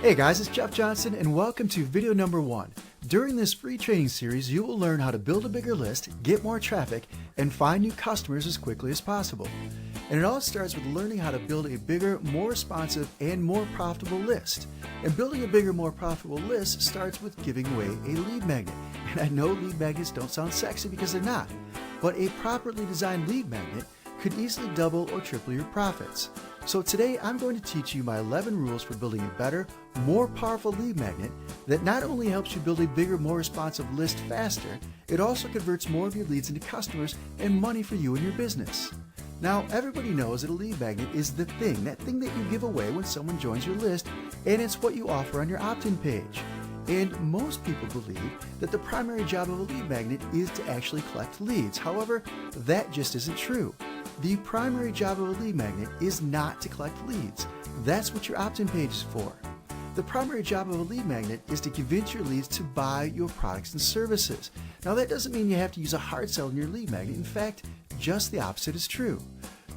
Hey guys, it's Jeff Johnson and welcome to video number 1. During this free training series, you will learn how to build a bigger list, get more traffic, and find new customers as quickly as possible. And it all starts with learning how to build a bigger, more responsive, and more profitable list. And building a bigger, more profitable list starts with giving away a lead magnet. And I know lead magnets don't sound sexy because they're not, but a properly designed lead magnet could easily double or triple your profits. So today I'm going to teach you my 11 rules for building a better, more powerful lead magnet that not only helps you build a bigger, more responsive list faster, it also converts more of your leads into customers and money for you and your business. Now, everybody knows that a lead magnet is the thing, that thing that you give away when someone joins your list, and it's what you offer on your opt-in page. And most people believe that the primary job of a lead magnet is to actually collect leads. However, that just isn't true. The primary job of a lead magnet is not to collect leads. That's what your opt-in page is for. The primary job of a lead magnet is to convince your leads to buy your products and services. Now that doesn't mean you have to use a hard sell in your lead magnet. In fact, just the opposite is true.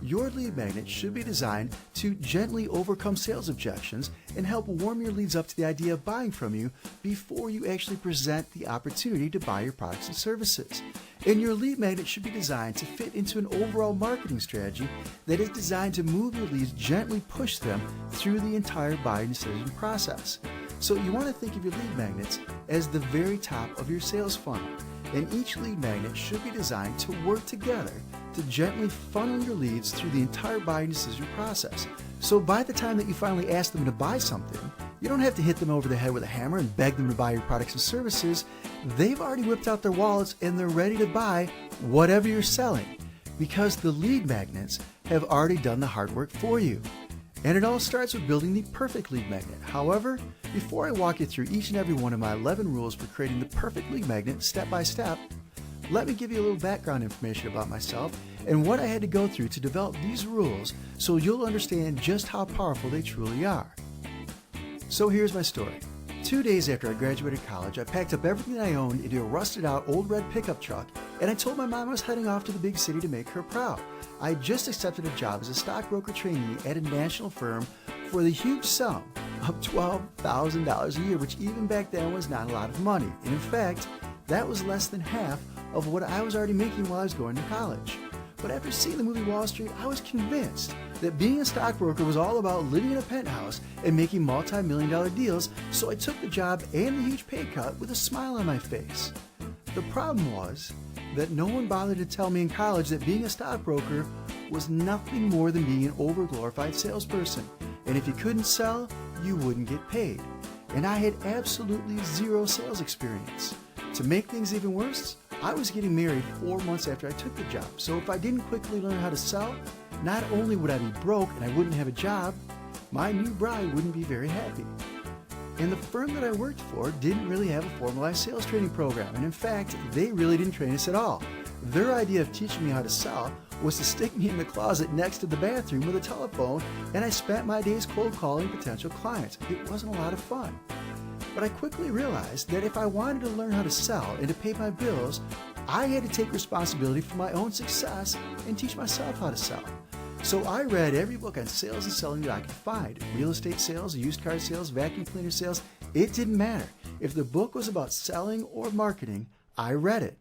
Your lead magnet should be designed to gently overcome sales objections and help warm your leads up to the idea of buying from you before you actually present the opportunity to buy your products and services. And your lead magnet should be designed to fit into an overall marketing strategy that is designed to move your leads, gently push them through the entire buying decision process. So you want to think of your lead magnets as the very top of your sales funnel. And each lead magnet should be designed to work together to gently funnel your leads through the entire buying decision process. So by the time that you finally ask them to buy something, you don't have to hit them over the head with a hammer and beg them to buy your products and services. They've already whipped out their wallets and they're ready to buy whatever you're selling because the lead magnets have already done the hard work for you. And it all starts with building the perfect lead magnet. However, before I walk you through each and every one of my 11 rules for creating the perfect lead magnet step by step, let me give you a little background information about myself and what I had to go through to develop these rules so you'll understand just how powerful they truly are. So here's my story. 2 days after I graduated college, I packed up everything I owned into a rusted out old red pickup truck and I told my mom I was heading off to the big city to make her proud. I had just accepted a job as a stockbroker trainee at a national firm for the huge sum of $12,000 a year, which even back then was not a lot of money. And in fact, that was less than half of what I was already making while I was going to college. But after seeing the movie Wall Street, I was convinced that being a stockbroker was all about living in a penthouse and making multi-million-dollar deals, so I took the job and the huge pay cut with a smile on my face. The problem was that no one bothered to tell me in college that being a stockbroker was nothing more than being an overglorified salesperson. And if you couldn't sell, you wouldn't get paid. And I had absolutely zero sales experience. To make things even worse, I was getting married 4 months after I took the job. So if I didn't quickly learn how to sell, not only would I be broke and I wouldn't have a job, my new bride wouldn't be very happy. And the firm that I worked for didn't really have a formalized sales training program. And in fact, they really didn't train us at all. Their idea of teaching me how to sell was to stick me in the closet next to the bathroom with a telephone, and I spent my days cold calling potential clients. It wasn't a lot of fun. But I quickly realized that if I wanted to learn how to sell and to pay my bills, I had to take responsibility for my own success and teach myself how to sell. So I read every book on sales and selling that I could find. Real estate sales, used car sales, vacuum cleaner sales, it didn't matter. If the book was about selling or marketing, I read it.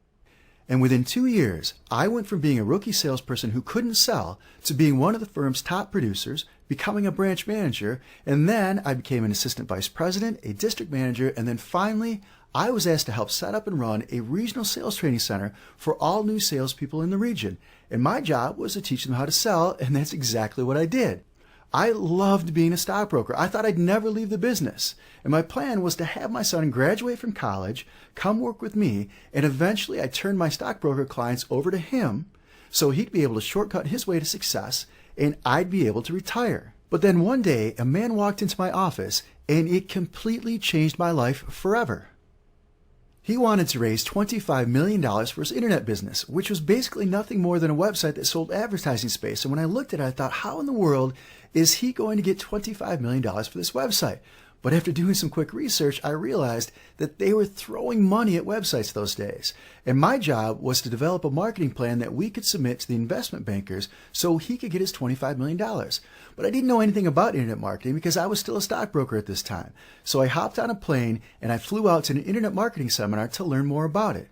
And within 2 years, I went from being a rookie salesperson who couldn't sell to being one of the firm's top producers, becoming a branch manager, and then I became an assistant vice president, a district manager, and then finally, I was asked to help set up and run a regional sales training center for all new salespeople in the region. And my job was to teach them how to sell, and that's exactly what I did. I loved being a stockbroker. I thought I'd never leave the business. And my plan was to have my son graduate from college, come work with me, and eventually I'd turn my stockbroker clients over to him so he'd be able to shortcut his way to success and I'd be able to retire. But then one day, a man walked into my office and it completely changed my life forever. He wanted to raise $25 million for his internet business, which was basically nothing more than a website that sold advertising space. And when I looked at it, I thought, how in the world is he going to get $25 million for this website? But after doing some quick research, I realized that they were throwing money at websites those days. And my job was to develop a marketing plan that we could submit to the investment bankers so he could get his $25 million. But I didn't know anything about internet marketing because I was still a stockbroker at this time. So I hopped on a plane and I flew out to an internet marketing seminar to learn more about it.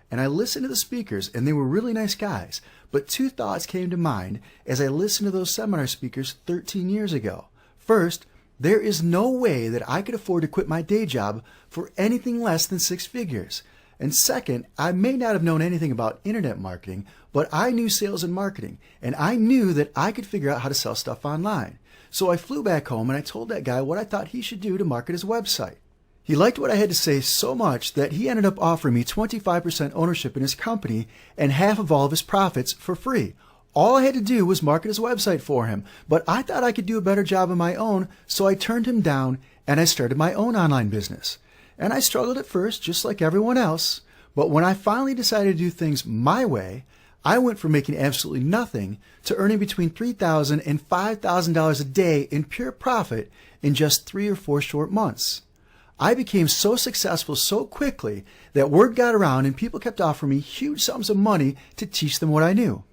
And I listened to the speakers, and they were really nice guys. But two thoughts came to mind as I listened to those seminar speakers 13 years ago. First, there is no way that I could afford to quit my day job for anything less than 6 figures. And second, I may not have known anything about internet marketing, but I knew sales and marketing, and I knew that I could figure out how to sell stuff online. So I flew back home and I told that guy what I thought he should do to market his website. He liked what I had to say so much that he ended up offering me 25% ownership in his company and half of all of his profits for free. All I had to do was market his website for him, but I thought I could do a better job on my own, so I turned him down and I started my own online business. And I struggled at first, just like everyone else, but when I finally decided to do things my way, I went from making absolutely nothing to earning between $3,000 and $5,000 a day in pure profit in just 3 or 4 short months. I became so successful so quickly that word got around and people kept offering me huge sums of money to teach them what I knew.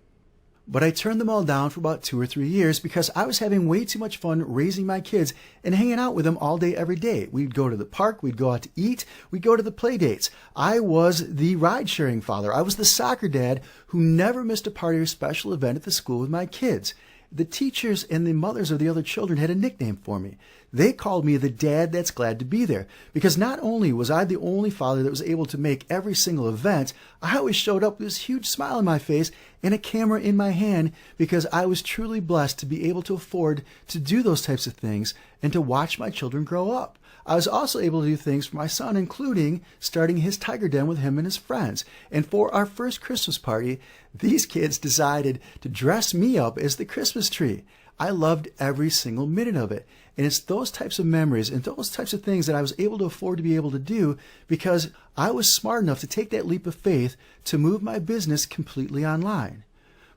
But I turned them all down for about 2 or 3 years because I was having way too much fun raising my kids and hanging out with them all day, every day. We'd go to the park, we'd go out to eat, we'd go to the play dates. I was the ride-sharing father. I was the soccer dad who never missed a party or special event at the school with my kids. The teachers and the mothers of the other children had a nickname for me. They called me the dad that's glad to be there, because not only was I the only father that was able to make every single event, I always showed up with this huge smile on my face and a camera in my hand because I was truly blessed to be able to afford to do those types of things and to watch my children grow up. I was also able to do things for my son, including starting his tiger den with him and his friends. And for our first Christmas party, these kids decided to dress me up as the Christmas tree. I loved every single minute of it. And it's those types of memories and those types of things that I was able to afford to be able to do because I was smart enough to take that leap of faith to move my business completely online.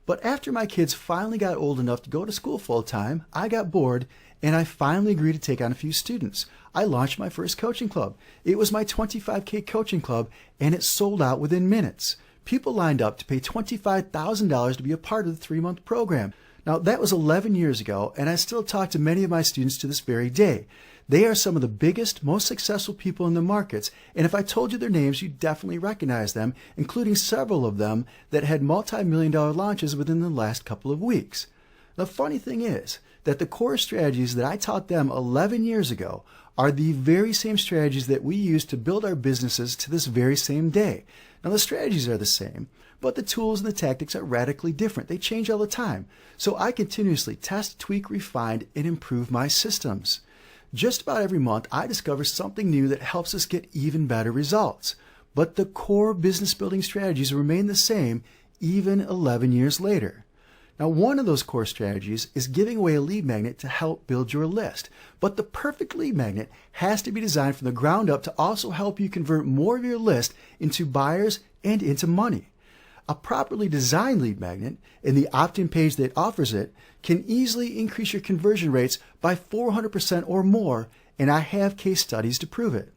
But after my kids finally got old enough to go to school full time, I got bored and I finally agreed to take on a few students. I launched my first coaching club. It was my 25K coaching club and it sold out within minutes. People lined up to pay $25,000 to be a part of the 3-month program. Now, that was 11 years ago, and I still talk to many of my students to this very day. They are some of the biggest, most successful people in the markets, and if I told you their names, you'd definitely recognize them, including several of them that had multi-million-dollar launches within the last couple of weeks. The funny thing is that the core strategies that I taught them 11 years ago are the very same strategies that we use to build our businesses to this very same day. Now, the strategies are the same, but the tools and the tactics are radically different. They change all the time. So I continuously test, tweak, refine, and improve my systems. Just about every month, I discover something new that helps us get even better results. But the core business building strategies remain the same even 11 years later. Now, one of those core strategies is giving away a lead magnet to help build your list. But the perfect lead magnet has to be designed from the ground up to also help you convert more of your list into buyers and into money. A properly designed lead magnet and the opt-in page that offers it can easily increase your conversion rates by 400% or more, and I have case studies to prove it.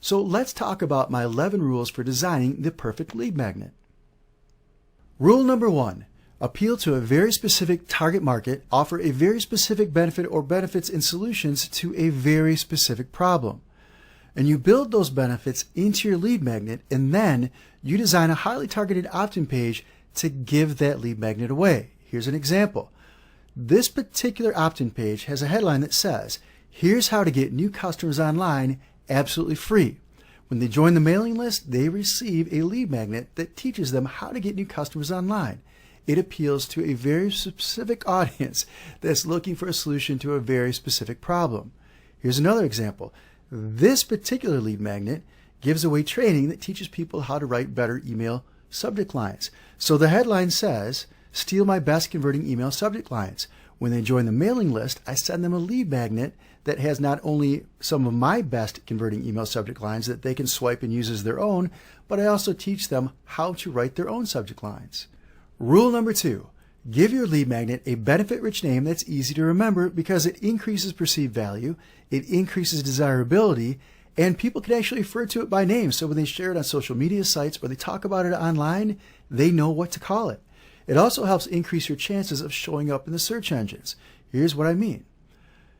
So let's talk about my 11 rules for designing the perfect lead magnet. Rule number 1. Appeal to a very specific target market, offer a very specific benefit or benefits and solutions to a very specific problem. And you build those benefits into your lead magnet, and then you design a highly targeted opt-in page to give that lead magnet away. Here's an example. This particular opt-in page has a headline that says, "Here's how to get new customers online absolutely free." When they join the mailing list, they receive a lead magnet that teaches them how to get new customers online. It appeals to a very specific audience that's looking for a solution to a very specific problem. Here's another example. This particular lead magnet gives away training that teaches people how to write better email subject lines. So the headline says, "Steal my best converting email subject lines." When they join the mailing list, I send them a lead magnet that has not only some of my best converting email subject lines that they can swipe and use as their own, but I also teach them how to write their own subject lines. Rule number 2, Give your lead magnet a benefit-rich name that's easy to remember because it increases perceived value, it increases desirability, and people can actually refer to it by name. So when they share it on social media sites or they talk about it online, they know what to call it. It also helps increase your chances of showing up in the search engines. Here's what I mean.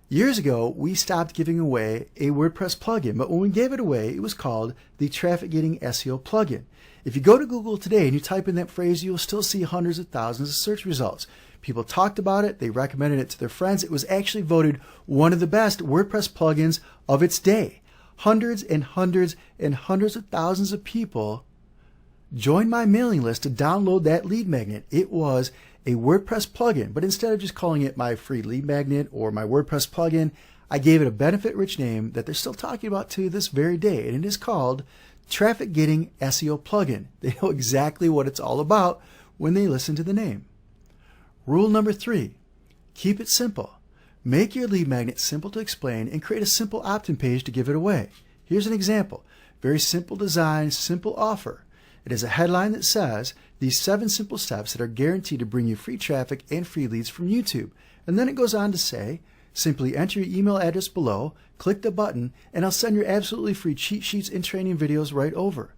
Years ago, we stopped giving away a WordPress plugin, but when we gave it away, it was called the Traffic Getting SEO plugin. If you go to Google today and you type in that phrase, you'll still see hundreds of thousands of search results. People talked about it, they recommended it to their friends. It was actually voted one of the best WordPress plugins of its day. Hundreds and hundreds and hundreds of thousands of people joined my mailing list to download that lead magnet. It was a WordPress plugin, but instead of just calling it my free lead magnet or my WordPress plugin, I gave it a benefit-rich name that they're still talking about to this very day, and it is called Traffic Getting SEO Plugin. They know exactly what it's all about when they listen to the name. Rule number 3, keep it simple. Make your lead magnet simple to explain and create a simple opt-in page to give it away. Here's an example. Very simple design, simple offer. It has a headline that says, these 7 simple steps that are guaranteed to bring you free traffic and free leads from YouTube. And then it goes on to say, simply enter your email address below, click the button, and I'll send your absolutely free cheat sheets and training videos right over.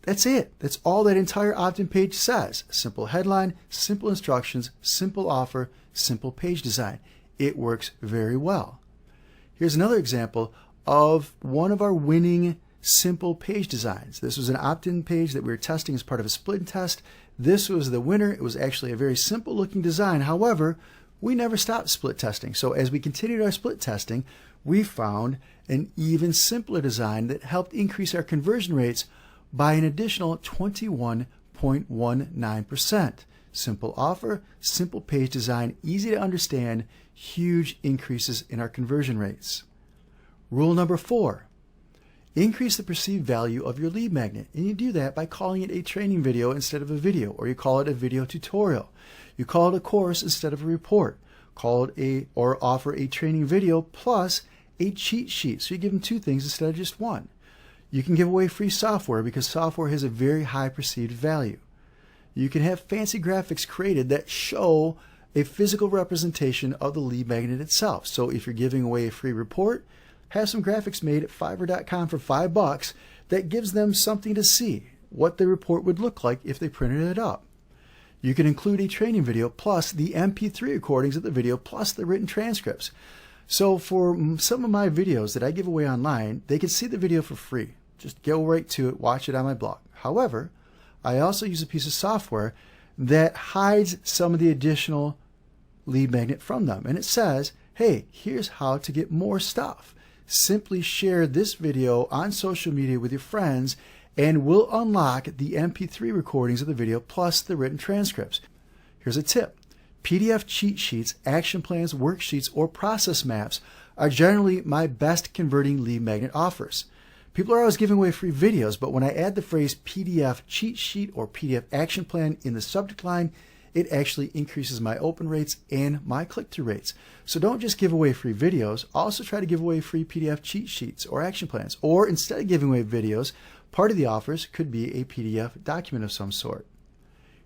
That's it. That's all that entire opt-in page says. Simple headline, simple instructions, simple offer, simple page design. It works very well. Here's another example of one of our winning simple page designs. This was an opt-in page that we were testing as part of a split test. This was the winner. It was actually a very simple looking design. However, we never stopped split testing. So as we continued our split testing, we found an even simpler design that helped increase our conversion rates by an additional 21.19%. Simple offer, simple page design, easy to understand, huge increases in our conversion rates. Rule number 4. Increase the perceived value of your lead magnet, and you do that by calling it a training video instead of a video, or you call it a video tutorial. You call it a course instead of a report. Call it or offer a training video plus a cheat sheet. So you give them 2 things instead of just 1. You can give away free software because software has a very high perceived value. You can have fancy graphics created that show a physical representation of the lead magnet itself. So if you're giving away a free report, have some graphics made at Fiverr.com for $5 that gives them something to see, what the report would look like if they printed it up. You can include a training video plus the MP3 recordings of the video plus the written transcripts. So for some of my videos that I give away online, they can see the video for free. Just go right to it, watch it on my blog. However, I also use a piece of software that hides some of the additional lead magnet from them. And it says, hey, here's how to get more stuff. Simply share this video on social media with your friends and we'll unlock the MP3 recordings of the video plus the written transcripts. Here's a tip. PDF cheat sheets, action plans, worksheets, or process maps are generally my best converting lead magnet offers. People are always giving away free videos, but when I add the phrase PDF cheat sheet or PDF action plan in the subject line, it actually increases my open rates and my click-through rates. So don't just give away free videos, also try to give away free PDF cheat sheets or action plans. Or instead of giving away videos, part of the offers could be a PDF document of some sort.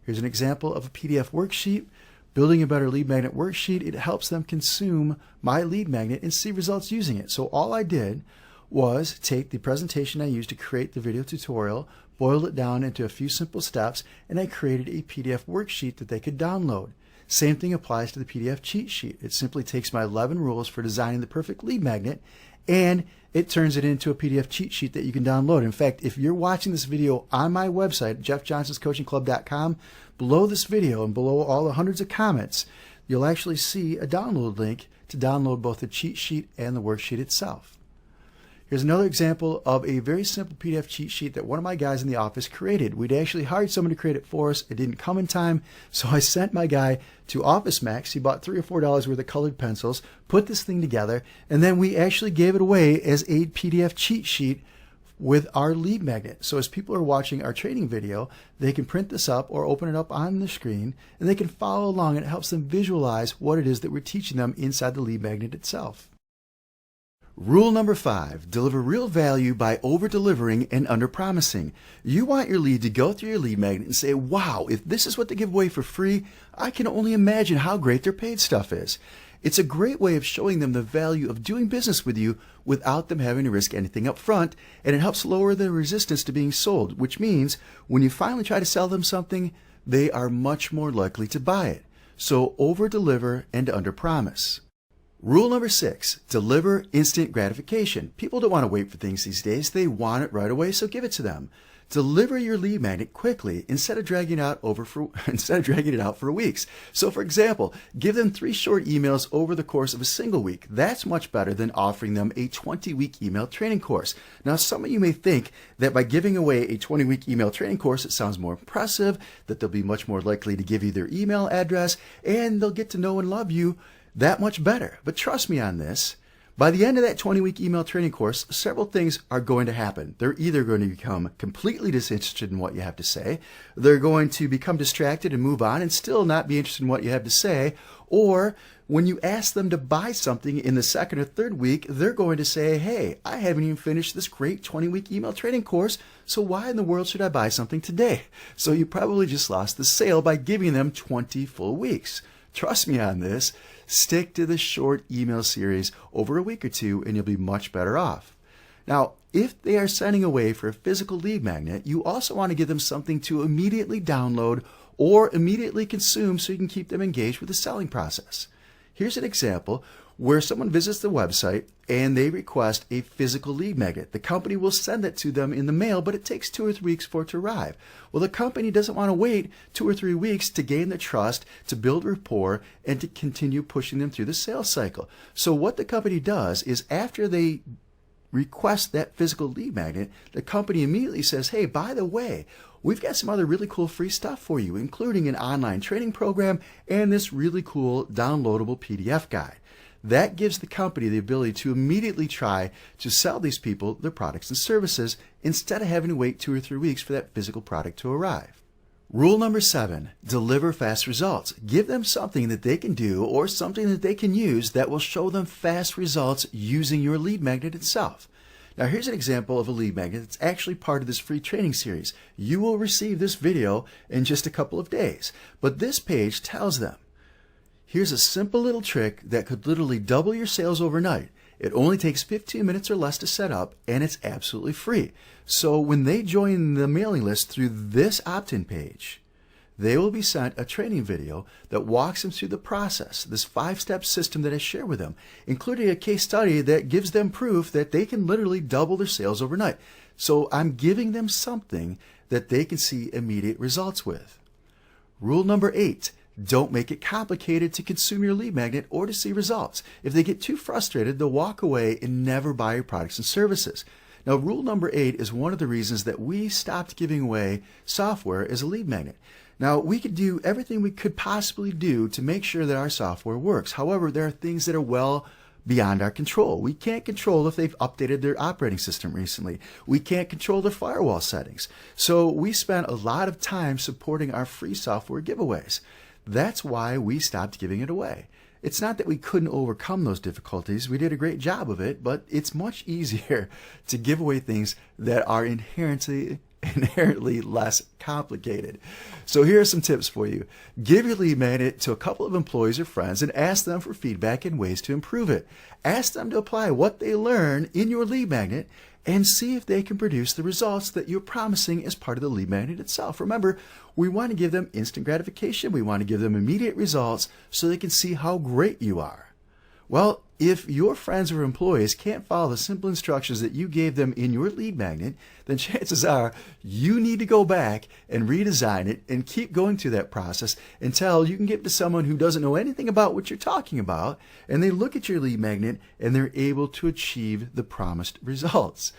Here's an example of a PDF worksheet. Building a better lead magnet worksheet, it helps them consume my lead magnet and see results using it. So all I did was take the presentation I used to create the video tutorial, boiled it down into a few simple steps, and I created a PDF worksheet that they could download. Same thing applies to the PDF cheat sheet. It simply takes my 11 rules for designing the perfect lead magnet and it turns it into a PDF cheat sheet that you can download. In fact, if you're watching this video on my website, jeffjohnsonscoachingclub.com, below this video and below all the hundreds of comments, you'll actually see a download link to download both the cheat sheet and the worksheet itself. Here's another example of a very simple PDF cheat sheet that one of my guys in the office created. We'd actually hired someone to create it for us. It didn't come in time, so I sent my guy to Office Max. He bought $3 or $4 worth of colored pencils, put this thing together, and then we actually gave it away as a PDF cheat sheet with our lead magnet. So as people are watching our training video, they can print this up or open it up on the screen, and they can follow along, and it helps them visualize what it is that we're teaching them inside the lead magnet itself. Rule number 5, deliver real value by over-delivering and under-promising. You want your lead to go through your lead magnet and say, wow, if this is what they give away for free, I can only imagine how great their paid stuff is. It's a great way of showing them the value of doing business with you without them having to risk anything up front, and it helps lower their resistance to being sold, which means when you finally try to sell them something, they are much more likely to buy it. So over-deliver and under-promise. Rule number 6, deliver instant gratification. People don't want to wait for things these days. They want it right away, so give it to them. Deliver your lead magnet quickly instead of dragging it out for weeks. So for example, give them 3 short emails over the course of a single week. That's much better than offering them a 20-week email training course. Now, some of you may think that by giving away a 20-week email training course, it sounds more impressive, that they'll be much more likely to give you their email address, and they'll get to know and love you that much better. But trust me on this. By the end of that 20-week email training course, several things are going to happen. They're either going to become completely disinterested in what you have to say, they're going to become distracted and move on and still not be interested in what you have to say, or when you ask them to buy something in the 2nd or 3rd week, they're going to say, hey, I haven't even finished this great 20-week email training course, so why in the world should I buy something today? So you probably just lost the sale by giving them 20 full weeks. Trust me on this. Stick to the short email series over a week or 2 and you'll be much better off. Now, if they are sending away for a physical lead magnet, you also want to give them something to immediately download or immediately consume so you can keep them engaged with the selling process. Here's an example where someone visits the website and they request a physical lead magnet. The company will send it to them in the mail, but it takes 2 or 3 weeks for it to arrive. Well, the company doesn't want to wait 2 or 3 weeks to gain their trust, to build rapport, and to continue pushing them through the sales cycle. So what the company does is after they request that physical lead magnet, the company immediately says, hey, by the way, we've got some other really cool free stuff for you, including an online training program and this really cool downloadable PDF guide. That gives the company the ability to immediately try to sell these people their products and services instead of having to wait 2 or 3 weeks for that physical product to arrive. Rule number 7, deliver fast results. Give them something that they can do or something that they can use that will show them fast results using your lead magnet itself. Now here's an example of a lead magnet that's actually part of this free training series. You will receive this video in just a couple of days, but this page tells them, here's a simple little trick that could literally double your sales overnight. It only takes 15 minutes or less to set up, and it's absolutely free. So when they join the mailing list through this opt-in page, they will be sent a training video that walks them through the process, this 5-step system that I share with them, including a case study that gives them proof that they can literally double their sales overnight. So I'm giving them something that they can see immediate results with. Rule number 8. Don't make it complicated to consume your lead magnet or to see results. If they get too frustrated, they'll walk away and never buy your products and services. Now, rule number 8 is one of the reasons that we stopped giving away software as a lead magnet. Now, we could do everything we could possibly do to make sure that our software works. However, there are things that are well beyond our control. We can't control if they've updated their operating system recently. We can't control their firewall settings. So we spent a lot of time supporting our free software giveaways. That's why we stopped giving it away. It's not that we couldn't overcome those difficulties. We did a great job of it, but it's much easier to give away things that are inherently less complicated. So here are some tips for you. Give your lead magnet to a couple of employees or friends and ask them for feedback and ways to improve it. Ask them to apply what they learn in your lead magnet and see if they can produce the results that you're promising as part of the lead magnet itself. Remember, we want to give them instant gratification. We want to give them immediate results so they can see how great you are. Well, if your friends or employees can't follow the simple instructions that you gave them in your lead magnet, then chances are you need to go back and redesign it and keep going through that process until you can give it to someone who doesn't know anything about what you're talking about, and they look at your lead magnet and they're able to achieve the promised results.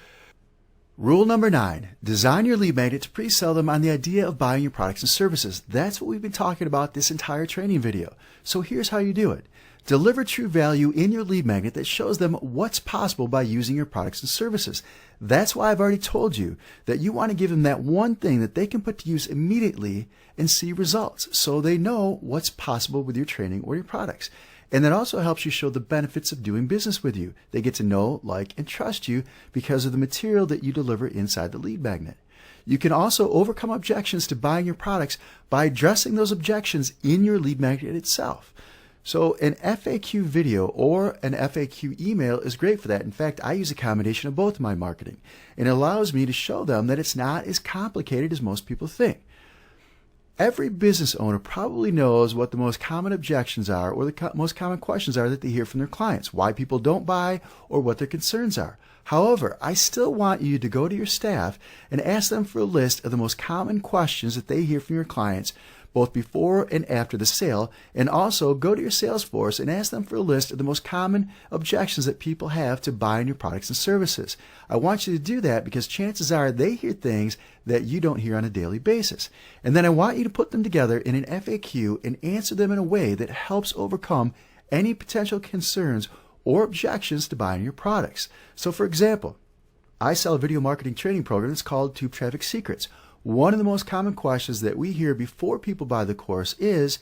Rule number 9, design your lead magnet to pre-sell them on the idea of buying your products and services. That's what we've been talking about this entire training video. So here's how you do it. Deliver true value in your lead magnet that shows them what's possible by using your products and services. That's why I've already told you that you want to give them that one thing that they can put to use immediately and see results so they know what's possible with your training or your products. And that also helps you show the benefits of doing business with you. They get to know, like, and trust you because of the material that you deliver inside the lead magnet. You can also overcome objections to buying your products by addressing those objections in your lead magnet itself. So an FAQ video or an FAQ email is great for that. In fact, I use a combination of both in my marketing. And it allows me to show them that it's not as complicated as most people think. Every business owner probably knows what the most common objections are or the most common questions are that they hear from their clients, why people don't buy or what their concerns are. However, I still want you to go to your staff and ask them for a list of the most common questions that they hear from your clients, both before and after the sale, and also go to your sales force and ask them for a list of the most common objections that people have to buying your products and services. I want you to do that because chances are they hear things that you don't hear on a daily basis. And then I want you to put them together in an FAQ and answer them in a way that helps overcome any potential concerns or objections to buying your products. So for example, I sell a video marketing training program that's called Tube Traffic Secrets. One of the most common questions that we hear before people buy the course is,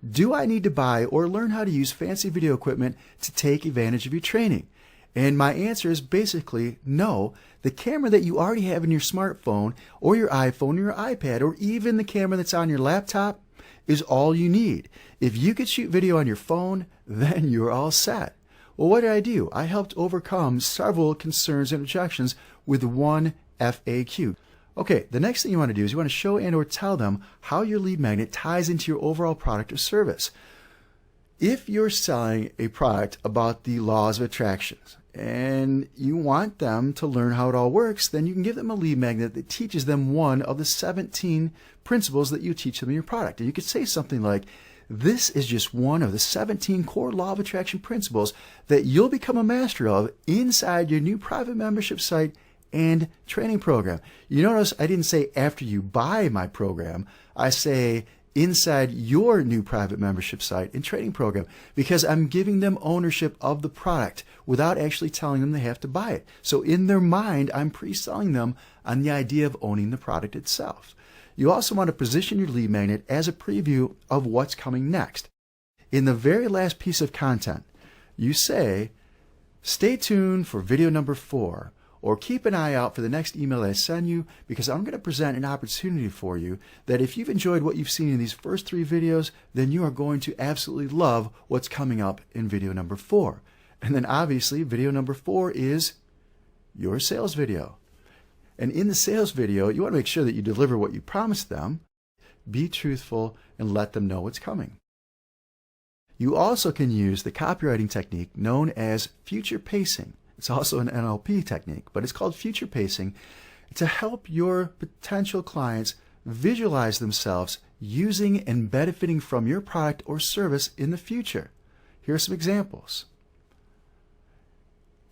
do I need to buy or learn how to use fancy video equipment to take advantage of your training? And my answer is basically no. The camera that you already have in your smartphone or your iPhone or your iPad or even the camera that's on your laptop is all you need. If you could shoot video on your phone, then you're all set. Well, what did I do? I helped overcome several concerns and objections with one FAQ. Okay, the next thing you want to do is you want to show and or tell them how your lead magnet ties into your overall product or service. If you're selling a product about the laws of attraction and you want them to learn how it all works, then you can give them a lead magnet that teaches them one of the 17 principles that you teach them in your product. And you could say something like, this is just one of the 17 core law of attraction principles that you'll become a master of inside your new private membership site and training program. You notice I didn't say after you buy my program, I say inside your new private membership site and training program, because I'm giving them ownership of the product without actually telling them they have to buy it. So in their mind, I'm pre-selling them on the idea of owning the product itself. You also want to position your lead magnet as a preview of what's coming next. In the very last piece of content, you say, stay tuned for video number 4, or keep an eye out for the next email I send you, because I'm going to present an opportunity for you that if you've enjoyed what you've seen in these first 3 videos, then you are going to absolutely love what's coming up in video number 4. And then obviously video number 4 is your sales video. And in the sales video, you want to make sure that you deliver what you promised them, be truthful, and let them know what's coming. You also can use the copywriting technique known as future pacing. It's also an NLP technique, but it's called future pacing to help your potential clients visualize themselves using and benefiting from your product or service in the future. Here are some examples.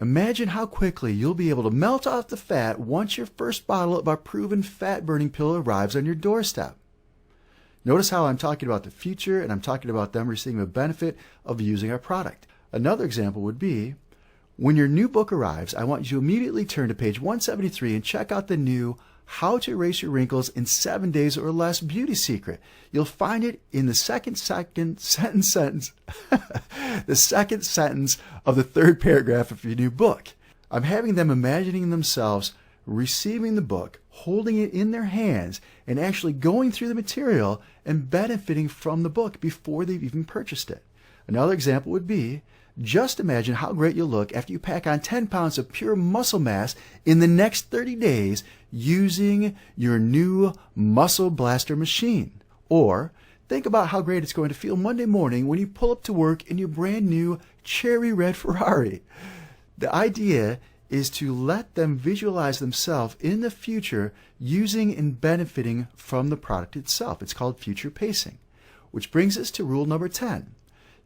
Imagine how quickly you'll be able to melt off the fat once your first bottle of our proven fat-burning pill arrives on your doorstep. Notice how I'm talking about the future and I'm talking about them receiving a benefit of using our product. Another example would be, when your new book arrives, I want you to immediately turn to page 173 and check out the new How to Erase Your Wrinkles in 7 Days or Less Beauty Secret. You'll find it in the second sentence the second sentence of the 3rd paragraph of your new book. I'm having them imagining themselves receiving the book, holding it in their hands, and actually going through the material and benefiting from the book before they've even purchased it. Another example would be, just imagine how great you'll look after you pack on 10 pounds of pure muscle mass in the next 30 days using your new Muscle Blaster machine. Or think about how great it's going to feel Monday morning when you pull up to work in your brand new cherry red Ferrari. The idea is to let them visualize themselves in the future using and benefiting from the product itself. It's called future pacing, which brings us to rule number 10.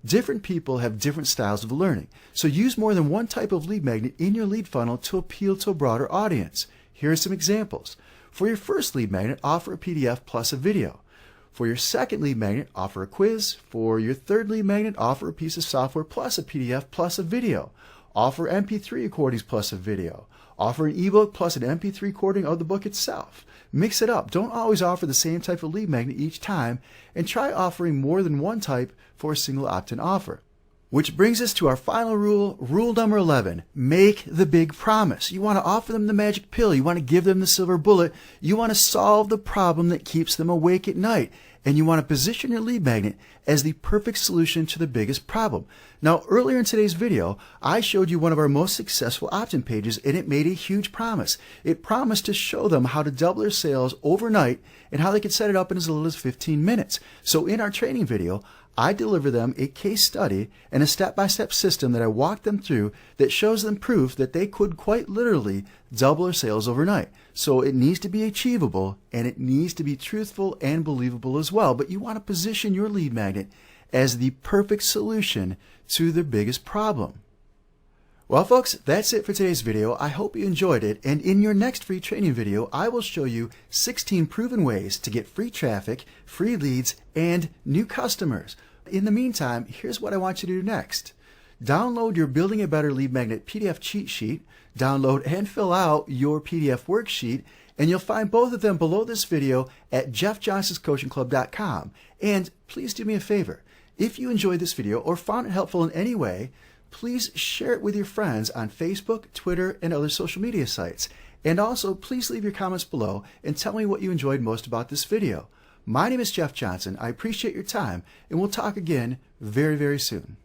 Different people have different styles of learning, so use more than one type of lead magnet in your lead funnel to appeal to a broader audience. Here are some examples. For your first lead magnet, offer a PDF plus a video. For your second lead magnet, offer a quiz. For your third lead magnet, offer a piece of software plus a PDF plus a video. Offer MP3 recordings plus a video. Offer an ebook plus an MP3 recording of the book itself. Mix it up. Don't always offer the same type of lead magnet each time, and try offering more than one type for a single opt-in offer. Which brings us to our final rule, rule number 11. Make the big promise. You want to offer them the magic pill. You want to give them the silver bullet. You want to solve the problem that keeps them awake at night. And you want to position your lead magnet as the perfect solution to the biggest problem. Now, earlier in today's video, I showed you one of our most successful opt-in pages, and it made a huge promise. It promised to show them how to double their sales overnight and how they could set it up in as little as 15 minutes. So in our training video, I deliver them a case study and a step-by-step system that I walk them through that shows them proof that they could quite literally double their sales overnight. So it needs to be achievable, and it needs to be truthful and believable as well. But you want to position your lead magnet as the perfect solution to their biggest problem. Well, folks, that's it for today's video. I hope you enjoyed it. And in your next free training video, I will show you 16 proven ways to get free traffic, free leads, and new customers. In the meantime, here's what I want you to do next. Download your Building a Better Lead Magnet PDF cheat sheet, download and fill out your PDF worksheet, and you'll find both of them below this video at jeffjohnsonscoachingclub.com. And please do me a favor. If you enjoyed this video or found it helpful in any way, please share it with your friends on Facebook, Twitter, and other social media sites. And also, please leave your comments below and tell me what you enjoyed most about this video. My name is Jeff Johnson. I appreciate your time, and we'll talk again very, very soon.